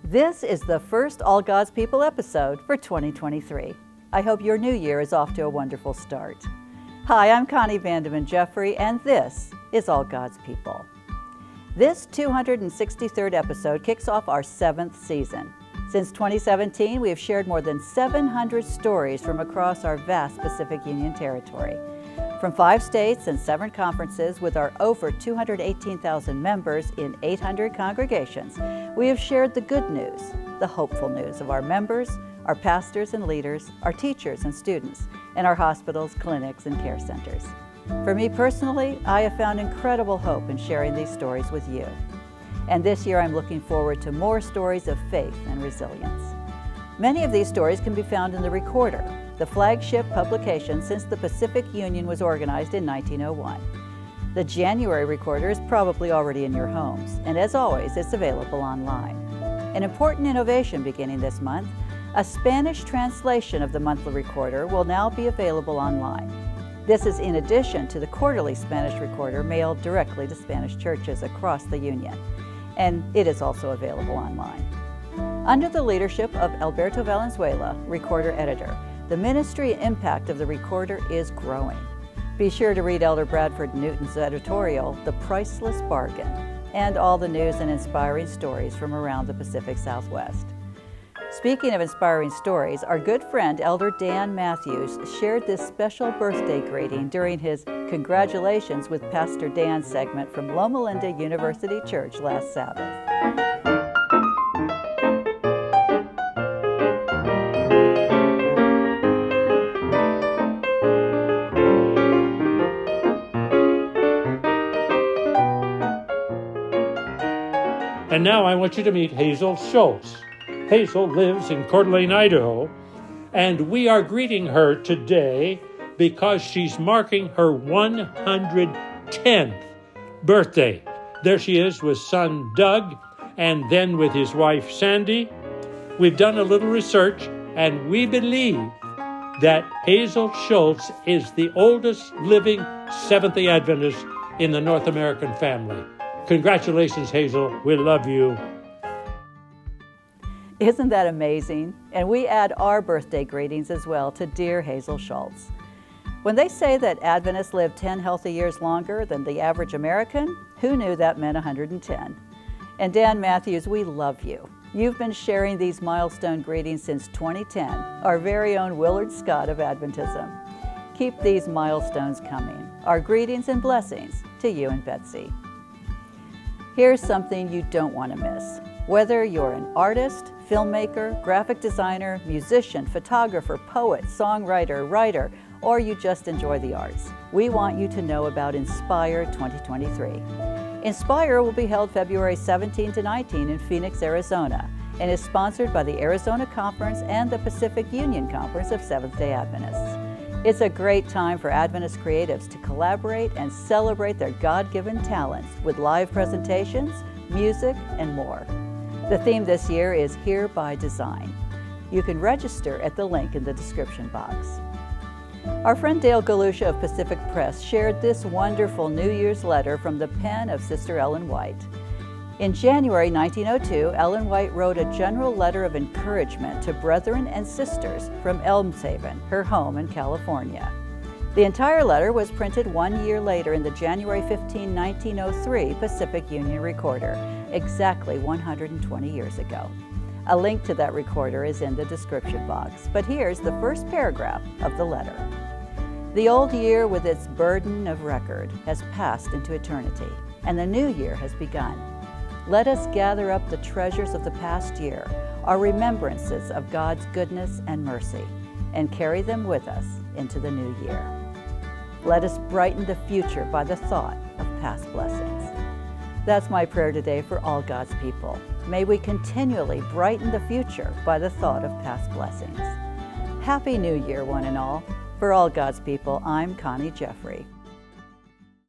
This is the first All God's People episode for 2023. I hope your new year is off to a wonderful start. Hi, I'm Connie Vandeman Jeffrey, and this is All God's People. This 263rd episode kicks off our 7th season. Since 2017, we have shared more than 700 stories from across our vast Pacific Union territory. From 5 states and 7 conferences with our over 218,000 members in 800 congregations, we have shared the good news, the hopeful news of our members, our pastors and leaders, our teachers and students, and our hospitals, clinics, and care centers. For me personally, I have found incredible hope in sharing these stories with you. And this year I'm looking forward to more stories of faith and resilience. Many of these stories can be found in the Recorder, the flagship publication since the Pacific Union was organized in 1901. The January Recorder is probably already in your homes, and as always, it's available online. An important innovation beginning this month, a Spanish translation of the monthly Recorder will now be available online. This is in addition to the quarterly Spanish Recorder mailed directly to Spanish churches across the Union, and it is also available online. Under the leadership of Alberto Valenzuela, Recorder Editor, the ministry impact of the Recorder is growing. Be sure to read Elder Bradford Newton's editorial, The Priceless Bargain, and all the news and inspiring stories from around the Pacific Southwest. Speaking of inspiring stories, our good friend Elder Dan Matthews shared this special birthday greeting during his Congratulations with Pastor Dan segment from Loma Linda University Church last Sabbath. And now I want you to meet Hazel Schultz. Hazel lives in Coeur d'Alene, Idaho, and we are greeting her today because she's marking her 110th birthday. There she is with son Doug, and then with his wife Sandy. We've done a little research, and we believe that Hazel Schultz is the oldest living Seventh-day Adventist in the North American family. Congratulations, Hazel. We love you. Isn't that amazing? And we add our birthday greetings as well to dear Hazel Schultz. When they say that Adventists live 10 healthy years longer than the average American, who knew that meant 110? And Dan Matthews, we love you. You've been sharing these milestone greetings since 2010, our very own Willard Scott of Adventism. Keep these milestones coming. Our greetings and blessings to you and Betsy. Here's something you don't want to miss. Whether you're an artist, filmmaker, graphic designer, musician, photographer, poet, songwriter, writer, or you just enjoy the arts, we want you to know about Inspire 2023. Inspire will be held February 17 to 19 in Phoenix, Arizona, and is sponsored by the Arizona Conference and the Pacific Union Conference of Seventh-day Adventists. It's a great time for Adventist creatives to collaborate and celebrate their God-given talents with live presentations, music, and more. The theme this year is Here by Design. You can register at the link in the description box. Our friend Dale Galusha of Pacific Press shared this wonderful New Year's letter from the pen of Sister Ellen White. In January 1902, Ellen White wrote a general letter of encouragement to brethren and sisters from Elmshaven, her home in California. The entire letter was printed 1 year later in the January 15, 1903 Pacific Union Recorder, exactly 120 years ago. A link to that recorder is in the description box, but here's the first paragraph of the letter. The old year with its burden of record has passed into eternity, and the new year has begun. Let us gather up the treasures of the past year, our remembrances of God's goodness and mercy, and carry them with us into the new year. Let us brighten the future by the thought of past blessings. That's my prayer today for all God's people. May we continually brighten the future by the thought of past blessings. Happy New Year, one and all. For all God's people, I'm Connie Jeffrey.